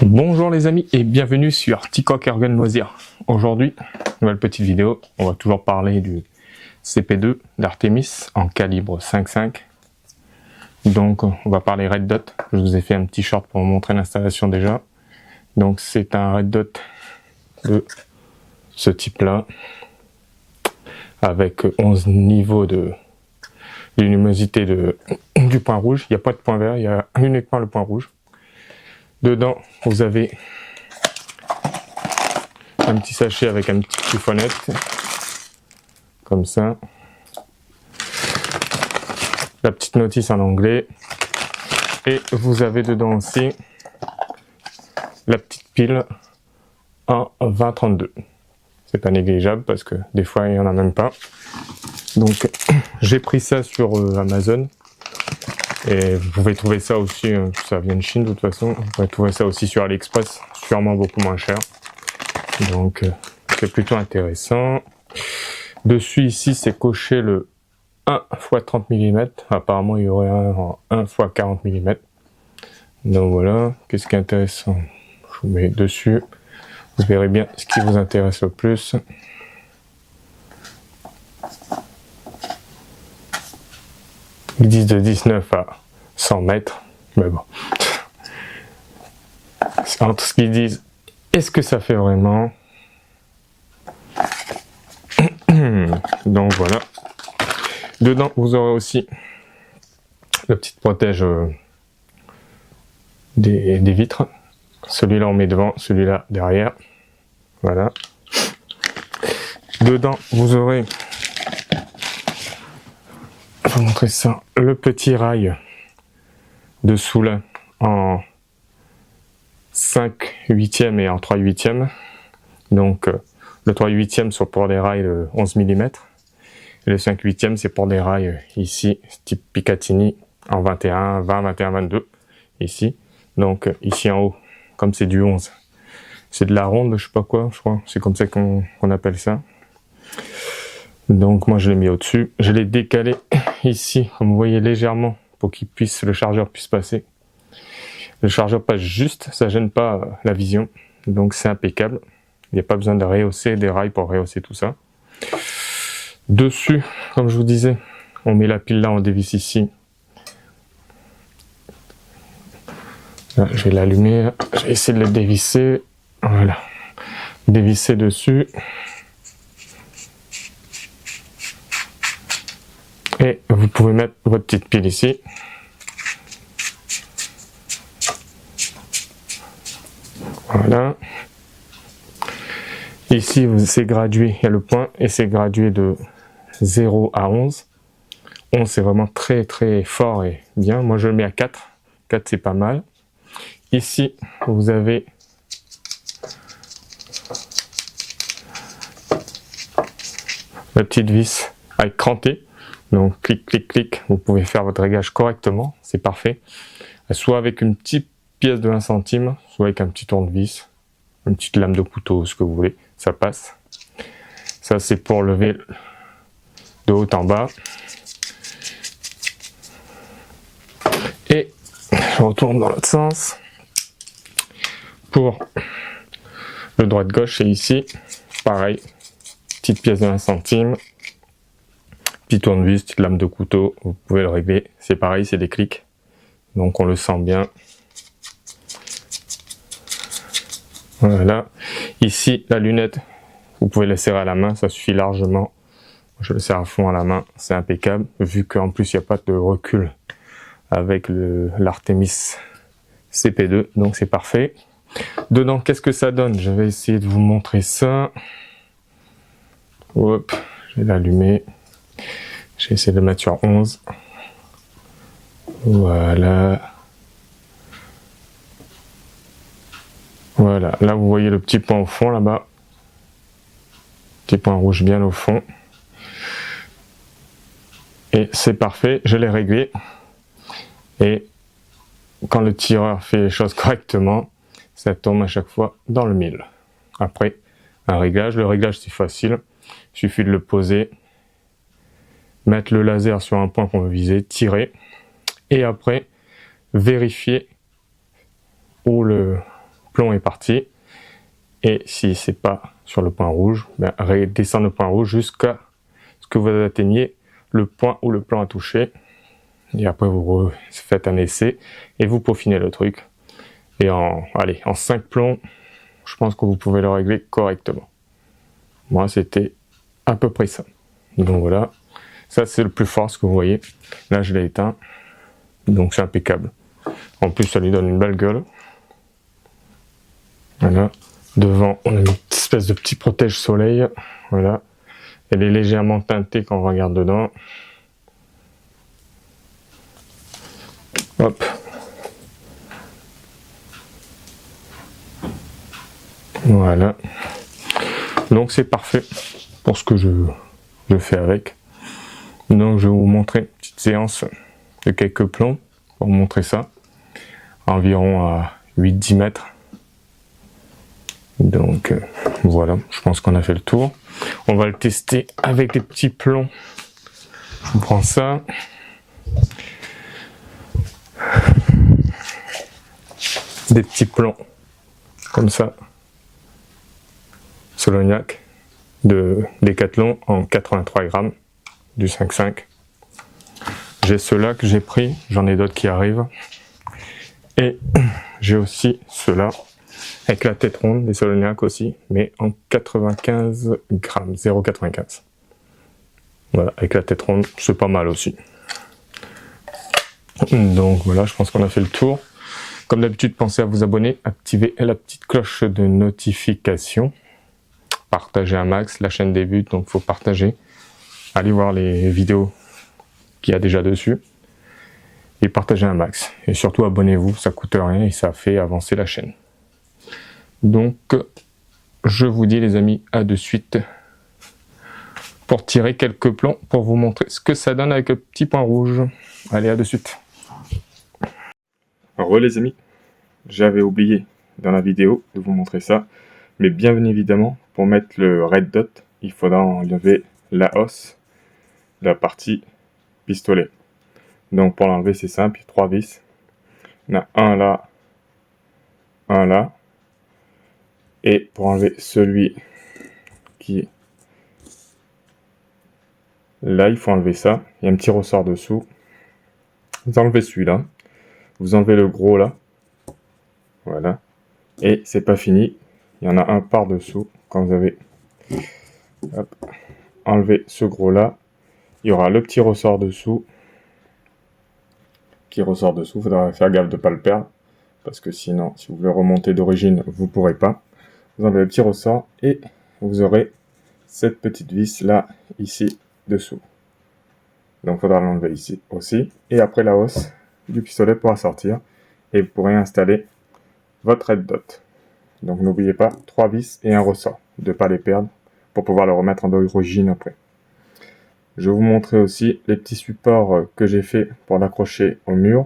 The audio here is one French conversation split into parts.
Bonjour les amis et bienvenue sur Ticoc Airgun Loisirs. Aujourd'hui, nouvelle petite vidéo, on va toujours parler du CP2 d'Artemis en calibre 5.5. Donc on va parler Red Dot, je vous ai fait un petit short pour vous montrer l'installation déjà. Donc c'est un Red Dot de ce type là, avec 11 niveaux de luminosité du point rouge. Il n'y a pas de point vert, il y a uniquement le point rouge. Dedans, vous avez un petit sachet avec un petit chiffonnette, comme ça. La petite notice en anglais. Et vous avez dedans aussi la petite pile en 2032. C'est pas négligeable parce que des fois il n'y en a même pas. Donc j'ai pris ça sur Amazon. Et vous pouvez trouver ça aussi, ça vient de Chine de toute façon, vous pouvez trouver ça aussi sur AliExpress, sûrement beaucoup moins cher. Donc c'est plutôt intéressant. Dessus ici c'est coché le 1 x 30 mm, apparemment il y aurait un en 1 x 40 mm. Donc voilà, qu'est-ce qui est intéressant? Je vous mets dessus, vous verrez bien ce qui vous intéresse le plus. Ils disent de 19 à 100 mètres, mais bon. Entre ce qu'ils disent et ce que ça fait vraiment. Donc voilà. Dedans, vous aurez aussi la petite protège des vitres. Celui-là, on met devant, celui-là derrière. Voilà. Dedans, vous aurez... Je vais vous montrer ça. Le petit rail dessous là en 5/8 et en 3/8. Donc le 3/8 c'est pour des rails de 11 mm. Et le 5/8 c'est pour des rails ici, type Picatinny en 21, 20, 21, 22. Ici. Donc ici en haut, comme c'est du 11, c'est de la ronde, je sais pas quoi, je crois. C'est comme ça qu'on appelle ça. Donc moi je l'ai mis au-dessus, je l'ai décalé ici, comme vous voyez légèrement, pour qu'il puisse, le chargeur puisse passer. Le chargeur passe juste, ça gêne pas la vision, donc c'est impeccable. Il n'y a pas besoin de rehausser des rails pour rehausser tout ça. Dessus, comme je vous disais, on met la pile là, on dévisse ici. Là, je vais l'allumer, je vais essayer de le dévisser, voilà. Dévisser dessus. Et vous pouvez mettre votre petite pile ici. Voilà. Ici, c'est gradué, il y a le point, et c'est gradué de 0 à 11. 11, c'est vraiment très très fort et bien. Moi, je le mets à 4. 4, c'est pas mal. Ici, vous avez la petite vis avec cranté. Donc clic, clic, clic, vous pouvez faire votre réglage correctement, c'est parfait. Soit avec une petite pièce de 1 centime, soit avec un petit tournevis, une petite lame de couteau, ce que vous voulez, ça passe. Ça c'est pour lever de haut en bas. Et je retourne dans l'autre sens. Pour le droite-gauche, c'est ici, pareil, petite pièce de 1 centime. Petit tournevis, petite lame de couteau, vous pouvez le régler, c'est pareil, c'est des clics, donc on le sent bien. Voilà, ici la lunette, vous pouvez la serrer à la main, ça suffit largement. Je le serre à fond à la main, c'est impeccable, vu qu'en plus il n'y a pas de recul avec l'Artemis CP2, donc c'est parfait. Dedans, qu'est-ce que ça donne? Je vais essayer de vous montrer ça. Hop, je vais l'allumer. J'ai essayé de le mettre sur 11. Voilà. Voilà. Là, vous voyez le petit point au fond, là-bas. Petit point rouge bien au fond. Et c'est parfait. Je l'ai réglé. Et quand le tireur fait les choses correctement, ça tombe à chaque fois dans le mille. Après, un réglage. Le réglage, c'est facile. Il suffit de le poser. Mettre le laser sur un point qu'on veut viser, tirer, et après vérifier où le plomb est parti. Et si c'est pas sur le point rouge, ben, redescendre le point rouge jusqu'à ce que vous atteigniez le point où le plomb a touché. Et après, vous faites un essai et vous peaufinez le truc. Et en 5 plombs, je pense que vous pouvez le régler correctement. Moi, c'était à peu près ça. Donc voilà, ça c'est le plus fort, ce que vous voyez. Là, je l'ai éteint, donc c'est impeccable. En plus, ça lui donne une belle gueule. Voilà. Devant, on a une espèce de petit protège-soleil. Voilà. Elle est légèrement teintée quand on regarde dedans. Hop. Voilà. Donc c'est parfait pour ce que je fais avec. Donc je vais vous montrer une petite séance de quelques plombs pour vous montrer ça. Environ à 8-10 mètres. Donc voilà, je pense qu'on a fait le tour. On va le tester avec les petits plombs. Je vous prends ça. Des petits plombs comme ça. Solognac de Decathlon en 83 grammes du 5,5. J'ai ceux-là que j'ai pris, j'en ai d'autres qui arrivent. Et j'ai aussi ceux-là avec la tête ronde, des Solognac aussi, mais en 95 grammes, 0,95. Voilà, avec la tête ronde, c'est pas mal aussi. Donc voilà, je pense qu'on a fait le tour. Comme d'habitude, pensez à vous abonner, activer la petite cloche de notification. Partagez un max, la chaîne débute, donc il faut partager. Allez voir les vidéos qu'il y a déjà dessus. Et partagez un max. Et surtout abonnez-vous, ça coûte rien et ça fait avancer la chaîne. Donc, je vous dis les amis, à de suite. Pour tirer quelques plombs, pour vous montrer ce que ça donne avec le petit point rouge. Allez, à de suite. Alors les amis, j'avais oublié dans la vidéo de vous montrer ça. Mais bien évidemment, pour mettre le red dot, il faudra enlever la hausse de la partie pistolet. Donc pour l'enlever, c'est simple, il y a 3 vis. Il y en a un là, un là. Et pour enlever celui qui est là, il faut enlever ça. Il y a un petit ressort dessous. Vous enlevez celui-là. Vous enlevez le gros là. Voilà. Et c'est pas fini. Il y en a un par-dessous. Quand vous avez enlevé ce gros-là, il y aura le petit ressort dessous. Qui ressort dessous. Il faudra faire gaffe de ne pas le perdre. Parce que sinon, si vous voulez remonter d'origine, vous ne pourrez pas. Vous enlevez le petit ressort et vous aurez cette petite vis là, ici, dessous. Donc il faudra l'enlever ici aussi. Et après la hausse du pistolet pourra sortir. Et vous pourrez installer votre red dot. Donc n'oubliez pas 3 vis et un ressort. De ne pas les perdre pour pouvoir le remettre en d'origine après. Je vais vous montrer aussi les petits supports que j'ai fait pour l'accrocher au mur.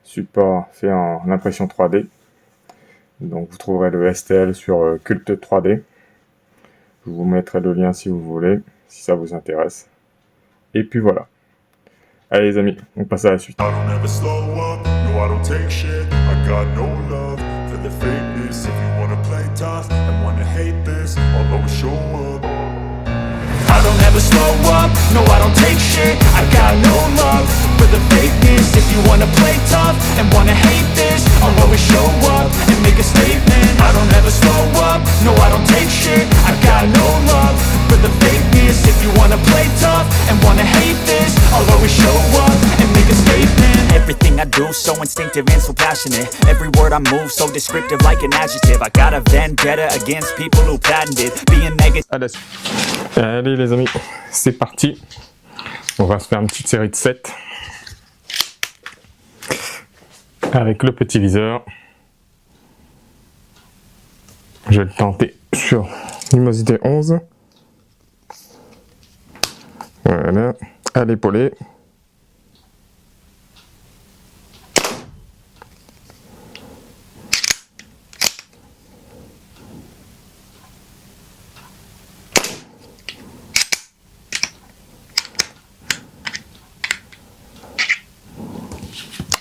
Support fait en impression 3D. Donc vous trouverez le STL sur Cult 3D. Je vous mettrai le lien si vous voulez, si ça vous intéresse. Et puis voilà. Allez les amis, on passe à la suite. I don't ever slow up, no I don't take shit. I got no love for the fakeness. If you wanna play tough and wanna hate this, I'll always show up and make a statement. I don't ever slow up, no I don't take shit. I got no love for the fakeness. If you wanna play tough and wanna hate this, I'll always show up and make a statement. Everything I do so instinctive and so passionate. Every word I move so descriptive like an adjective. I got a vendetta against people who patented being negative. Allez les amis, c'est parti. On va se faire une petite série de 7 avec le petit viseur. Je vais le tenter sur Luminosité 11. Voilà, à l'épaulé.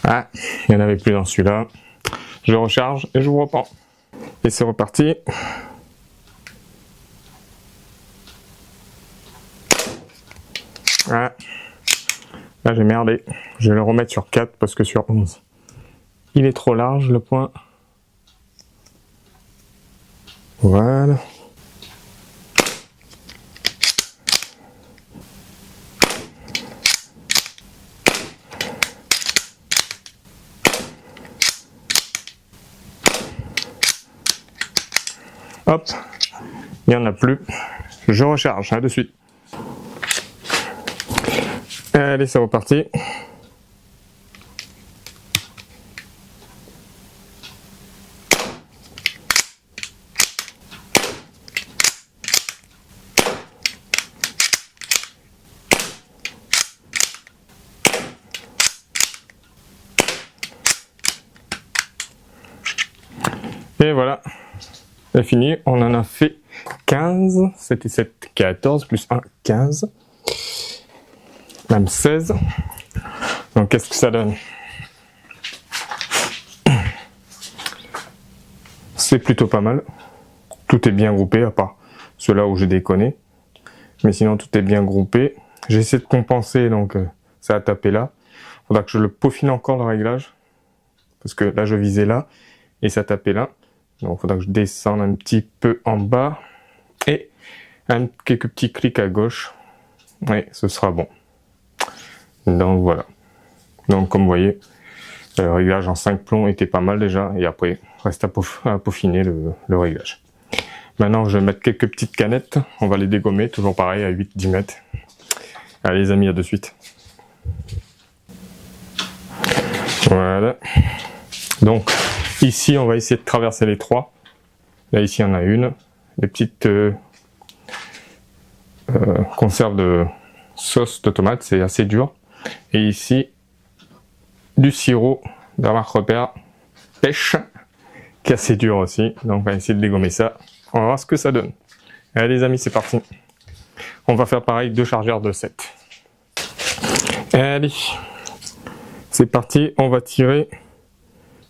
Ah, il n'y en avait plus dans celui-là. Je recharge et je vous reprends. Et c'est reparti. Voilà. Là j'ai merdé. Je vais le remettre sur 4 parce que sur 11, il est trop large le point. Voilà. Hop, il n'y en a plus. Je recharge, de suite. Allez, c'est reparti. Et voilà, c'est fini. On en a fait 15. C'était 7, 14 plus 1, 15. Même 16. Donc qu'est-ce que ça donne? C'est plutôt pas mal. Tout est bien groupé, à part ceux-là où j'ai déconné. Mais sinon tout est bien groupé. J'ai essayé de compenser, donc ça a tapé là. Faudra que je le peaufine encore le réglage. Parce que là je visais là et ça tapait là. Donc il faudra que je descende un petit peu en bas. Et quelques petits clics à gauche. Oui, ce sera bon. Donc voilà. Donc comme vous voyez, le réglage en 5 plombs était pas mal déjà. Et après, reste à peaufiner le réglage. Maintenant, je vais mettre quelques petites canettes. On va les dégommer, toujours pareil, à 8-10 mètres. Allez les amis, à de suite. Voilà. Donc, ici, on va essayer de traverser les 3. Là, ici, il y en a une. Les petites conserves de sauce de tomate, c'est assez dur. Et ici, du sirop de la marque Repère Pêche, qui est assez dur aussi. Donc, on va essayer de dégommer ça. On va voir ce que ça donne. Allez les amis, c'est parti. On va faire pareil, 2 chargeurs de 7. Allez, c'est parti. On va tirer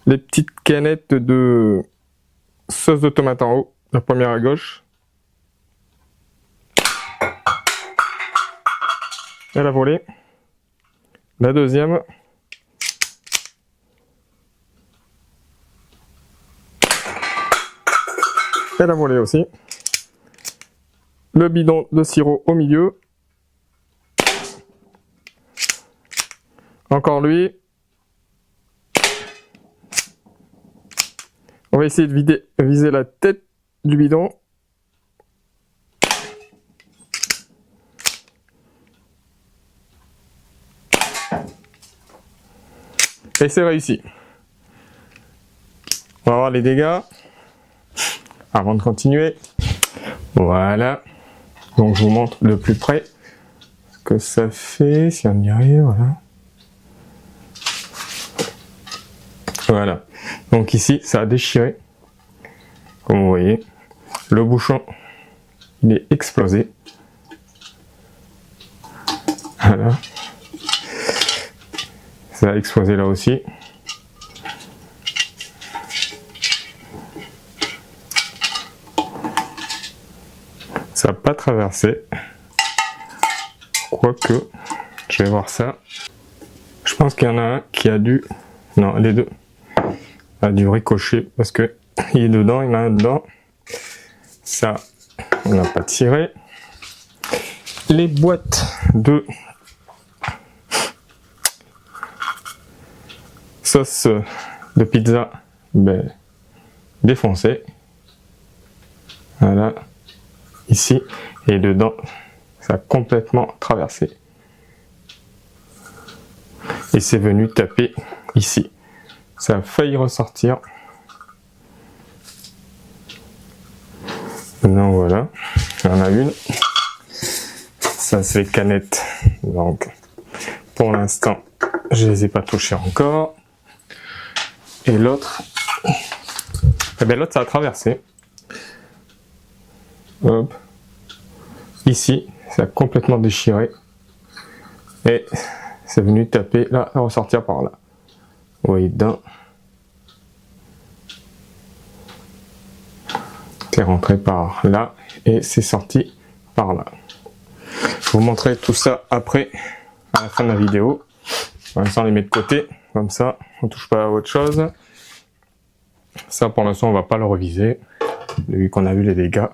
les petites canettes de sauce de tomate en haut. La première à gauche. Elle a volé. La deuxième. Elle a volé aussi. Le bidon de sirop au milieu. Encore lui. On va essayer de viser la tête du bidon. Et c'est réussi. On va voir les dégâts. Avant de continuer. Voilà. Donc je vous montre de plus près ce que ça fait, si on y arrive, voilà. Voilà. Donc ici, ça a déchiré. Comme vous voyez. Le bouchon, il est explosé. Voilà. Ça a explosé là aussi. Ça n'a pas traversé. Quoique, je vais voir ça. Je pense qu'il y en a un qui a dû... Non, les deux. A dû ricocher parce que il est dedans, il y en a un dedans. Ça, on n'a pas tiré. Les boîtes de sauce de pizza, ben, défoncées. Voilà. Ici. Et dedans, ça a complètement traversé. Et c'est venu taper ici. Ça a failli ressortir. Donc voilà, il y en a une. Ça c'est les canettes. Donc pour l'instant, je les ai pas touchées encore. Et l'autre, eh bien l'autre ça a traversé. Hop. Ici, ça a complètement déchiré. Et c'est venu taper là, à ressortir par là. Vous voyez dedans. C'est rentré par là et c'est sorti par là. Je vous montrerai tout ça après, à la fin de la vidéo. Pour l'instant, on les met de côté, comme ça, on touche pas à autre chose. Ça, pour l'instant, on va pas le reviser, vu qu'on a vu les dégâts.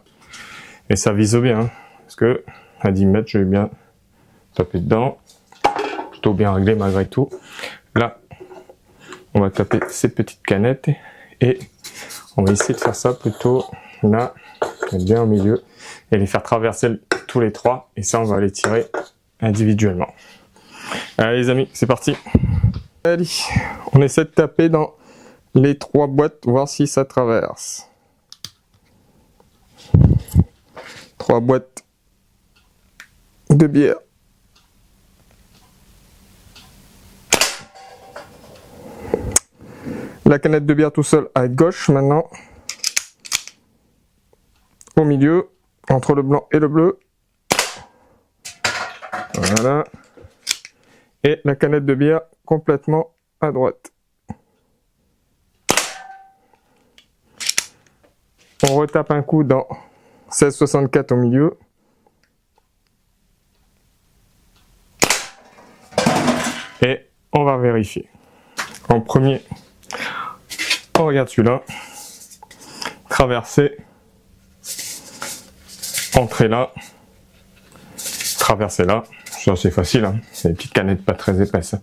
Et ça vise bien, hein, parce que à 10 mètres, j'ai bien tapé dedans. Plutôt bien réglé malgré tout. Là, on va taper ces petites canettes et on va essayer de faire ça plutôt là, bien au milieu, et les faire traverser tous les trois. Et ça, on va les tirer individuellement. Allez les amis, c'est parti. Allez, on essaie de taper dans les 3 boîtes, voir si ça traverse. 3 boîtes de bière. La canette de bière tout seul à gauche maintenant. Au milieu, entre le blanc et le bleu. Voilà. Et la canette de bière complètement à droite. On retape un coup dans 1664 au milieu. Et on va vérifier. En premier, on regarde celui-là. Traverser. Entrer là. Traverser là. C'est assez facile, hein. C'est des petites canettes pas très épaisses.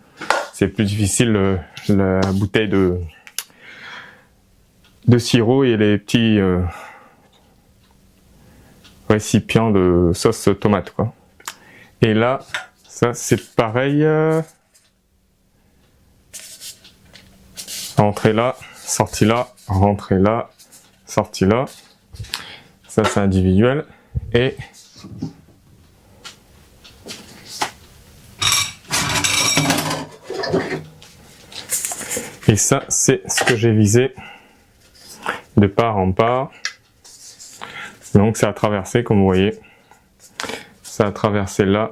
C'est plus difficile la bouteille de sirop et les petits récipients de sauce tomate, quoi. Et là, ça c'est pareil. Entrée là, sortie là, rentrée là, sortie là. Ça c'est individuel. Et ça, c'est ce que j'ai visé de part en part. Donc ça a traversé, comme vous voyez. Ça a traversé là.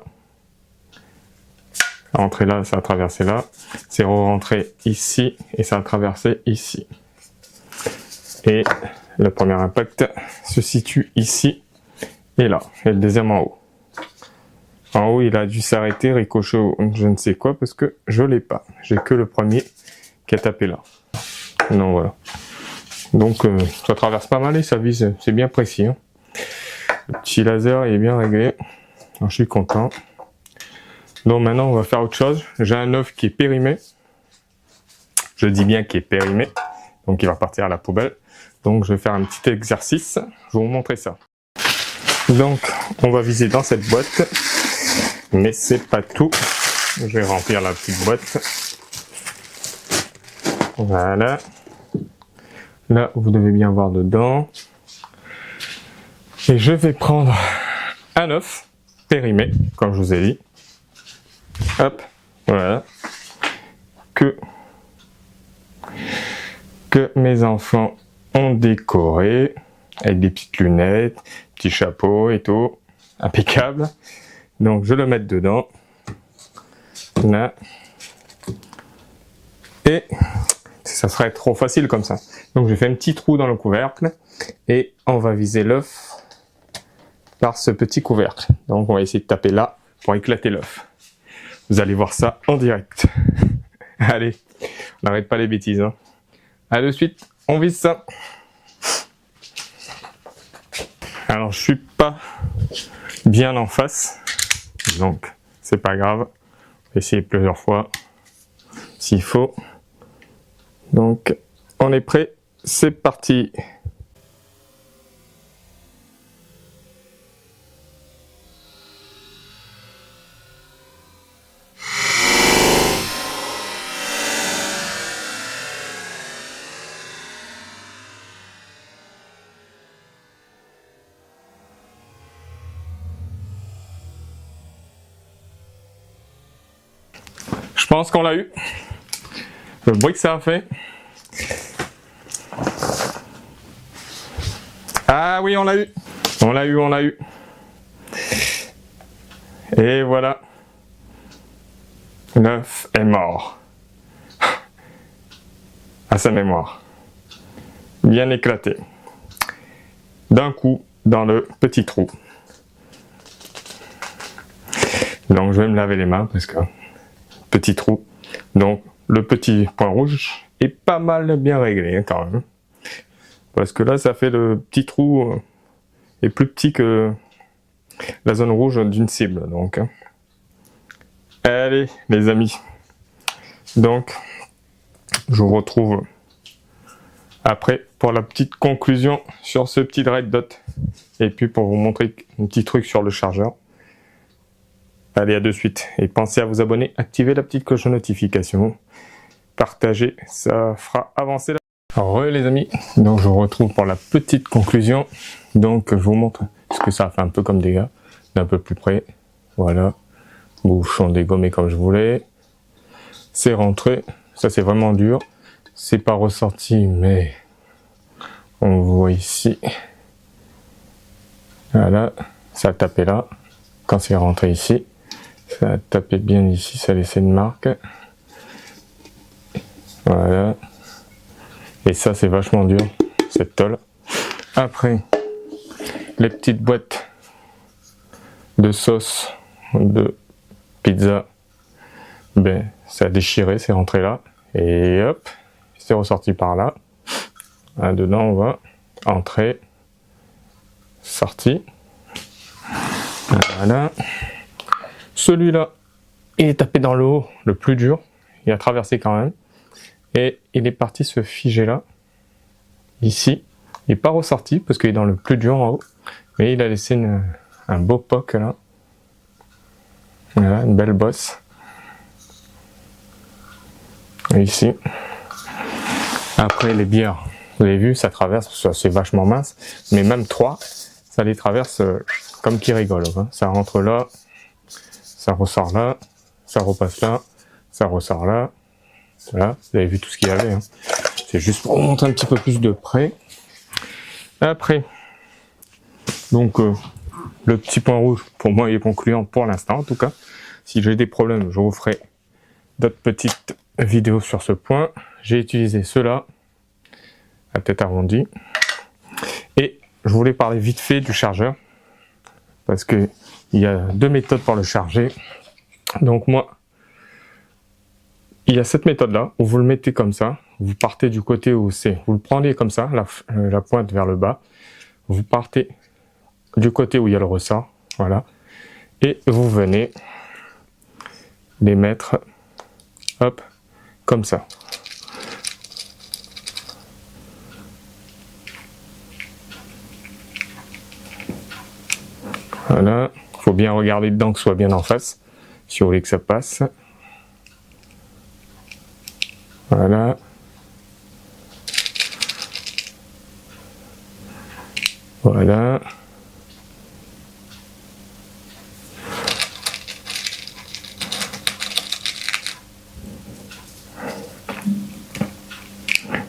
Rentré là, ça a traversé là. C'est rentré ici et ça a traversé ici. Et le premier impact se situe ici et là. Et le deuxième en haut. En haut, il a dû s'arrêter, ricocher au je ne sais quoi, parce que je l'ai pas. J'ai que le premier qui a tapé là. Non, voilà. Donc, ça traverse pas mal et ça vise, c'est bien précis, hein. Le petit laser il est bien réglé. Alors, je suis content. Donc maintenant, on va faire autre chose. J'ai un œuf qui est périmé. Je dis bien qui est périmé. Donc, il va partir à la poubelle. Donc, je vais faire un petit exercice. Je vais vous montrer ça. Donc, on va viser dans cette boîte. Mais c'est pas tout. Je vais remplir la petite boîte. Voilà. Là, vous devez bien voir dedans. Et je vais prendre un œuf périmé, comme je vous ai dit. Hop, voilà. Que mes enfants ont décoré avec des petites lunettes, petits chapeaux et tout. Impeccable. Donc, je le mets dedans. Là. Et ça serait trop facile comme ça. Donc, j'ai fait un petit trou dans le couvercle et on va viser l'œuf par ce petit couvercle. Donc, on va essayer de taper là pour éclater l'œuf. Vous allez voir ça en direct. Allez, on n'arrête pas les bêtises, hein. À de suite, on vise ça. Alors, je suis pas bien en face, donc c'est pas grave. On va essayer plusieurs fois s'il faut. Donc, on est prêt, c'est parti. Je pense qu'on l'a eu. Le bruit que ça a fait. Ah oui, on l'a eu. On l'a eu, on l'a eu. Et voilà. L'œuf est mort. À sa mémoire. Bien éclaté. d'un coup dans le petit trou. Donc je vais me laver les mains parce que petit trou. Donc le petit point rouge est pas mal bien réglé hein, quand même. Parce que là ça fait le petit trou est plus petit que la zone rouge d'une cible. Donc allez les amis. Donc je vous retrouve après pour la petite conclusion sur ce petit red dot. Et puis pour vous montrer un petit truc sur le chargeur. Allez, à de suite. Et pensez à vous abonner, activer la petite cloche de notification, partager, ça fera avancer la... Alors, les amis, donc je vous retrouve pour la petite conclusion. Donc je vous montre ce que ça a fait un peu comme dégâts, d'un peu plus près. Voilà, bouchon dégommé comme je voulais. C'est rentré, ça c'est vraiment dur. C'est pas ressorti, mais on voit ici. Voilà, ça a tapé là. Quand c'est rentré ici, ça a tapé bien ici, ça a laissé une marque. Voilà. Et ça, c'est vachement dur, cette tôle. Après, les petites boîtes de sauce de pizza, ben, ça a déchiré, c'est rentré là. Et hop, c'est ressorti par là. Là, dedans, on va entrer, sortie. Voilà. Celui-là, il est tapé dans le haut, le plus dur. Il a traversé quand même. Et il est parti se figer là. Ici. Il n'est pas ressorti parce qu'il est dans le plus dur en haut. Mais il a laissé un beau poc là. Voilà, une belle bosse. Et ici. Après les bières, vous avez vu, ça traverse, c'est vachement mince. Mais même 3, ça les traverse comme qui rigole. Hein. Ça rentre là. Ça ressort là, ça repasse là, ça ressort là. Voilà, vous avez vu tout ce qu'il y avait. Hein. C'est juste pour vous montrer un petit peu plus de près. Après, donc le petit point rouge, pour moi, il est concluant pour l'instant en tout cas. Si j'ai des problèmes, je vous ferai d'autres petites vidéos sur ce point. J'ai utilisé ceux-là, à tête arrondie. Et je voulais parler vite fait du chargeur. Parce que il y a 2 méthodes pour le charger. Donc moi, il y a cette méthode-là, où vous le mettez comme ça. Vous partez du côté où c'est. Vous le prenez comme ça, la pointe vers le bas. Vous partez du côté où il y a le ressort. Voilà. Et vous venez les mettre, hop, comme ça. Voilà. Il faut bien regarder dedans que ce soit bien en face, si vous voulez que ça passe. Voilà. Voilà.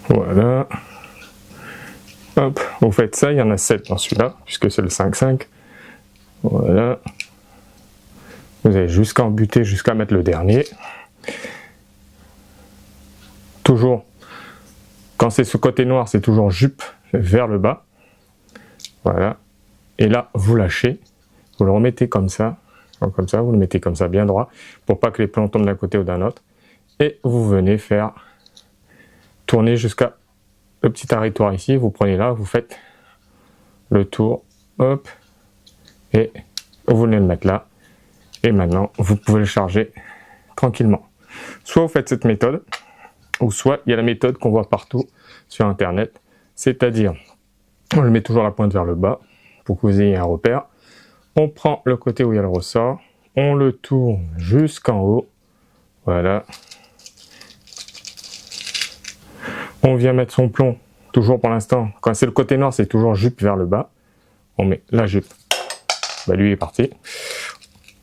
Voilà. Hop, vous faites ça, il y en a 7 dans celui-là, puisque c'est le 5-5. Voilà. Vous avez jusqu'à en buter, jusqu'à mettre le dernier. Toujours, quand c'est ce côté noir, c'est toujours jupe vers le bas. Voilà. Et là, vous lâchez. Vous le remettez comme ça. Vous le mettez comme ça, bien droit, pour pas que les plans tombent d'un côté ou d'un autre. Et vous venez faire tourner jusqu'à le petit arrêtoir ici. Vous prenez là, vous faites le tour. Hop. Et vous venez le mettre là. Et maintenant, vous pouvez le charger tranquillement. Soit vous faites cette méthode, ou soit il y a la méthode qu'on voit partout sur internet, c'est-à-dire on le met toujours la pointe vers le bas pour que vous ayez un repère. On prend le côté où il y a le ressort, on le tourne jusqu'en haut, voilà. On vient mettre son plomb, toujours pour l'instant, quand c'est le côté noir, c'est toujours jupe vers le bas. On met la jupe, bah lui est parti.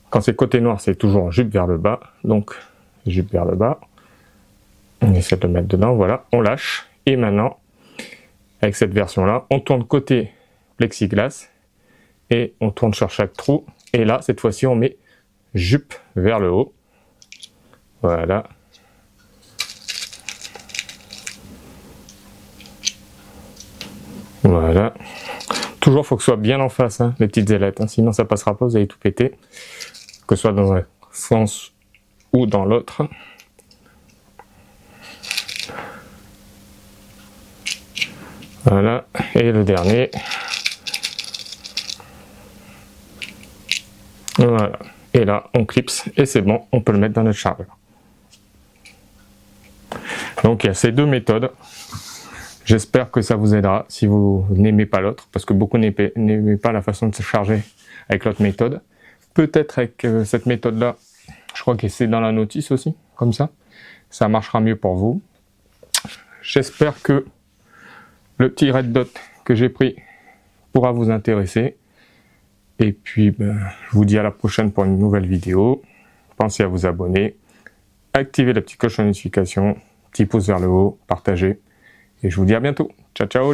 Quand c'est le côté noir, c'est toujours jupe vers le bas, donc jupe vers le bas. On essaie de le mettre dedans, voilà, on lâche. Et maintenant, avec cette version-là, on tourne côté plexiglas et on tourne sur chaque trou. Et là, cette fois-ci, on met jupe vers le haut. Voilà. Voilà. Toujours, faut que ce soit bien en face, hein, les petites ailettes, hein, sinon ça passera pas, vous allez tout péter, que ce soit dans un sens ou dans l'autre. Voilà, et le dernier. Voilà, et là on clipse et c'est bon, on peut le mettre dans notre chargeur. Donc il y a ces deux méthodes. J'espère que ça vous aidera si vous n'aimez pas l'autre, parce que beaucoup n'aiment pas la façon de se charger avec l'autre méthode. Peut-être avec cette méthode-là, je crois que c'est dans la notice aussi, comme ça marchera mieux pour vous. J'espère que le petit red dot que j'ai pris pourra vous intéresser. Et puis, je vous dis à la prochaine pour une nouvelle vidéo. Pensez à vous abonner, activez la petite cloche de notification, petit pouce vers le haut, partagez. Et je vous dis à bientôt. Ciao, ciao!